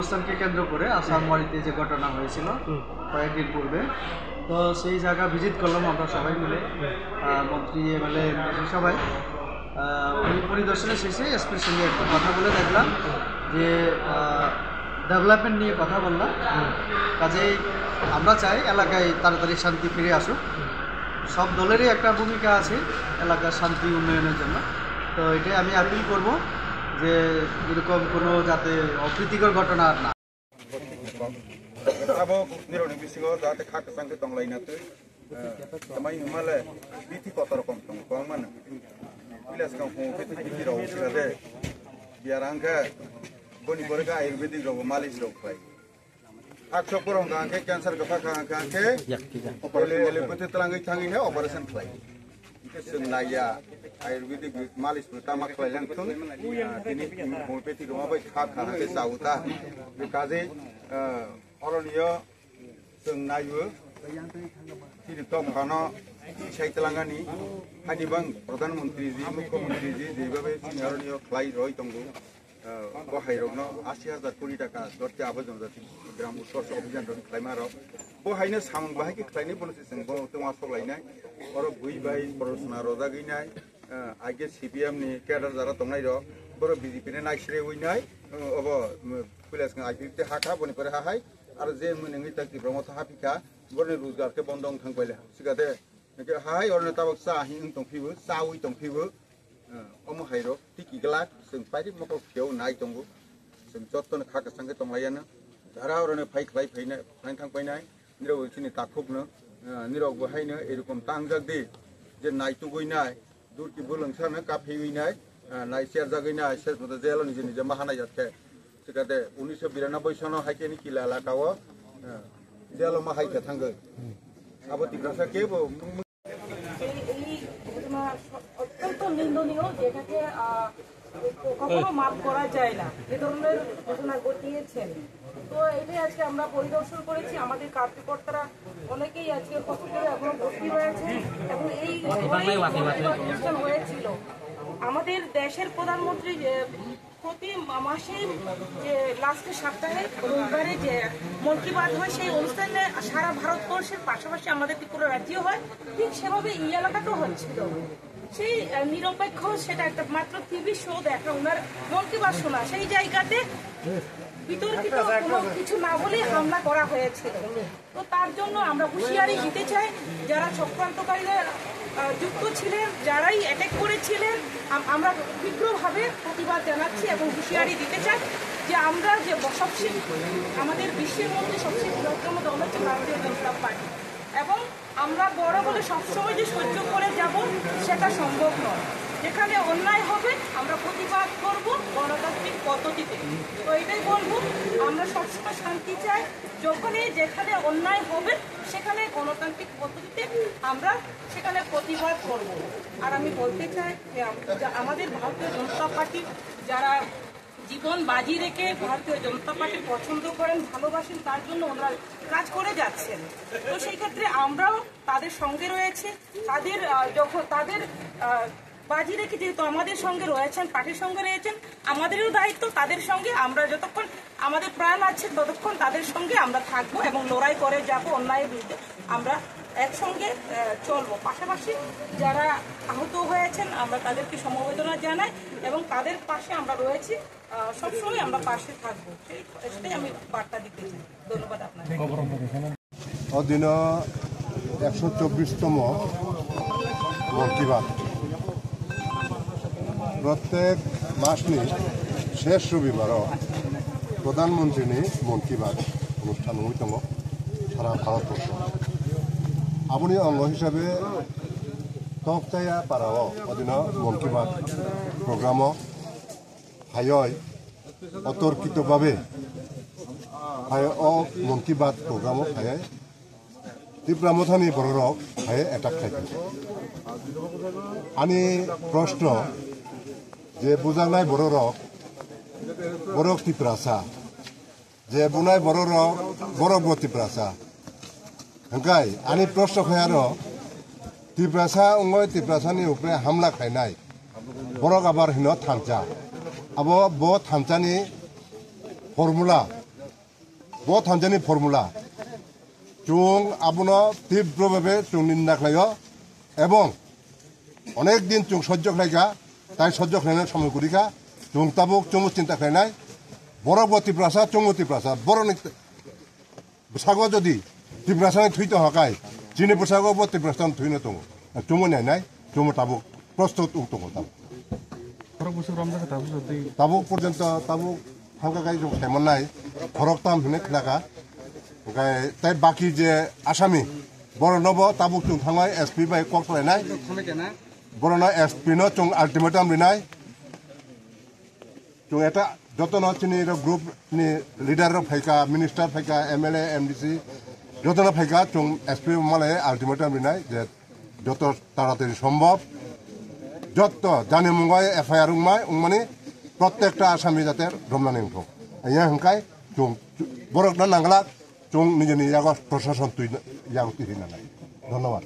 অবস্থানকে কেন্দ্র করে আসামবাড়িতে যে ঘটনা হয়েছিল কয়েকদিন পূর্বে, তো সেই জায়গা ভিজিট করলাম আমরা সবাই মিলে, মন্ত্রী এমএলএ সবাই। ওই পরিদর্শনে শেষে এসপির সঙ্গে একটু কথা বলে দেখলাম যে ডেভেলপমেন্ট নিয়ে কথা বললাম। কাজেই আমরা চাই এলাকায় তাড়াতাড়ি শান্তি ফিরে আসুক। সব দলেরই একটা ভূমিকা আছে এলাকার শান্তি উন্নয়নের জন্য। তো এটাই আমি আপিল করব যে এরকম কোনো যাতে অপ্রীতিকর ঘটনা আর না। abo nironi bisingo jate khak sangke tonglai na tu tamai humale bithi kotor kom tong koman pilas ka ho ke bithi ro sade biarangka boni borga ayurvedic ro malish ro pai akso porong ka ke cancer ka ka ke opole ele pete tlangai thangi ne operation play ke sunaya ayurvedic malish ta mak play lang thun tini homeopathic ro bai khak ke sauta be kaje অরণীয় जों नायो तिरतम खानो साइतलांगानि हानिबां प्रधानमंत्री जी मुख्यमंत्री जी जेबाबे अरण्य क्लाइ रय दंगो बहायरनो 80,000 कोटी टाका दरते आबोजन जाति ग्राम उत्कर्ष अभियान run क्लाइमारो बहायनो सामं बाहायके क्लाइनि Banse जों बतमा सलायनाय और बुइबाय प्रश्ना रजा गैनाय आगे सीपीएम नि केडार जारा दंनाय र बर बीजेपी ने नाइसरे होइनाय अब पुलिस आइपीते हाखा बनिपर हाहाय आरो जे मोनङै ताकि ब्रह्मथा हाफिका बरनि रोजगार के बन्दं थांबायले सिगादे हाय और ताबक साहि दंफिबो सावै दंफिबो अमु हायरो टिकि ग्लाक जों पारि मको फियाव नाय दंगो जों जत्तन खाका संगे दंलायानो धारा औरने फाइ खलाय फैनाय फाइन थांबायनाय निरव खिनि ताखुबनो निरव बहायनो एरकम तांजागदि जे नायतु गयनाय दुरकि बुलंसारनो काफैनाय नाय शेर जागैनाय शेर मते जेलनि जे निजे माहानाय जाथे सिगादे 1992 सनो हाइकेनि किला लाकाव जेल मा हाइके थांगो आबति ग्रासा के অত্যন্ত নিন্দনীয়, যেটাকে কখনো মাফ করা যায় না। এ ধরনের ঘটনা ঘটিয়েছেন, তো এটাই আজকে আমরা পরিদর্শন করেছি। আমাদের কার্যকর্তারা অনেকেই আজকে হসপিটালে এখনো ভর্তি রয়েছে এবং এই অনুষ্ঠান হয়েছিল। আমাদের দেশের প্রধানমন্ত্রী প্রতি মাসে যে লাস্টের সপ্তাহে রবিবারে যে মন কি বাত হয়, সেই অনুষ্ঠানে সারা ভারতবর্ষের পাশাপাশি আমাদের ত্রিপুরা রাজ্য হয়, ঠিক সেভাবে এই এলাকাতেও হচ্ছিল। সেই নিরপেক্ষ সেটা একটা মাত্র টিভি শো দেখা, ওনার মন কি বাত শোনা, সেই জায়গাতে বিতর্কিত কোনো কিছু না বলে হামলা করা হয়েছিল। তো তার জন্য আমরা হুঁশিয়ারি দিতে চাই, যারা চক্রান্তকারীরা যুক্ত ছিলেন, যারাই অ্যাটাক করেছিলেন, আমরা তীব্রভাবে প্রতিবাদ জানাচ্ছি এবং হুঁশিয়ারি দিতে চাই যে আমরা যে সবচেয়ে আমাদের বিশ্বের মধ্যে সবচেয়ে বৃহত্তম দল হচ্ছে ভারতীয় জনতা পার্টি, এবং আমরা বড় বলে সবসময় যে সহ্য করে যাব সেটা সম্ভব নয়। যেখানে অন্যায় হবে আমরা প্রতিবাদ করব গণতান্ত্রিক পদ্ধতিতে। তো এটাই বলবো, আমরা সবসময় শান্তি চাই, যখনই যেখানে অন্যায় হবে সেখানে গণতান্ত্রিক পদ্ধতিতে আমরা সেখানে প্রতিবাদ করব। আর আমি বলতে চাই যে আমাদের ভারতীয় জনতা পার্টি যারা জীবন বাজি রেখে ভারতীয় জনতা পার্টি পছন্দ করেন, ভালোবাসেন, তার জন্য ওনারা কাজ করে যাচ্ছেন। তো সেই ক্ষেত্রে আমরাও তাদের সঙ্গে রয়েছে, তাদের যখন তাদের বাজি রেখে যেহেতু আমাদের সঙ্গে রয়েছেন, পার্টির সঙ্গে রয়েছেন, আমাদেরও দায়িত্ব তাদের সঙ্গে আমরা যতক্ষণ আমাদের প্রাণ আছে ততক্ষণ তাদের সঙ্গে আমরা থাকবো এবং লড়াই করে যাব অন্যায়ের বিরুদ্ধে। আমরা একসঙ্গে চলবো। পাশাপাশি যারা আহত হয়েছেন আমরা তাদেরকে সমবেদনা জানাই এবং তাদের পাশে আমরা রয়েছি, সবসময় আমরা পাশে থাকবো, সেটাই আমি বার্তা দিতে চাই। ধন্যবাদ আপনাকে। অদিন 124তম মন কি বাত প্রত্যেক মাসনি শেষ রবিবার প্রধানমন্ত্রীনি মন কি বাত অনুষ্ঠান হয়ে দङ সারা ভারতবর্ষ। আপনি অঙ্গ হিসাবে তকচায়া পারাও অদিন মন কি বাত প্রোগ্রাম হায় অতর্কিতভাবে হায় মন কি বাত প্রোগ্রাম হায় ত্রিপুরা মথানি বড়রক হায় এটাক খাইছে। আনি প্রশ্ন যে বুজাংনাই বড়রক ত্রিপুরাসা যে বুনাই বড়রক ত্রিপুরাসা হংকাই আনি প্রশ্ন খায়ার ত্রিপুরাসা অঙ্গয় ত্রিপুরাসানি উপরে হামলা খাইনাই বড়ক আবার হিন থামচা আবো ব থামচানি formula bo thanjani formula chung abuno তীব্রভাবে chung নিন্দা খাইও এবং অনেক দিন chung সহ্য খাইকা তাই সহ্য খাইনার সময় করিকা chung tabuk chung চিন্তা খাইনাই বড় ত্রিপ্রাসা chung ত্রিপ্রাসা বড় সাগর যদি ত্রিপ্রাসায় থুইতে হকাই চিনি পোশাক ত্রিপ্রাসান থুইনো দङ chung নাইনাই chung tabuk প্রস্তুত দङ tabuk পর্যন্ত tabuk হালকাকাই जों थाइमोननाय फरकताम होनो खोनाखा ओमफ्राय ताइ बाकी जे आसामी बरनबो ताबुक जों थांनाय एसपि बाय कल खालायनाय बरना एसपि नो जों आल्टिमेटाम लिनाय जों एटा जतन चिनि ग्रुप नि लिडार फाइका मिनिस्टार फाइका एमएलए एमडीसी जतन फाइका जों एसपि माले आल्टिमेटाम लिनाय जे जत ताड़ाताड़ी सम्भव जत जानि मुंगाय एफआईआर उमाने प्रत्येकटा आसामी जाते रमनानै उठो यहाँ हंखाय जों बरकना नांगला जों निजेनि जागा प्रशासन तुइ जागति हिनानै धन्यवाद।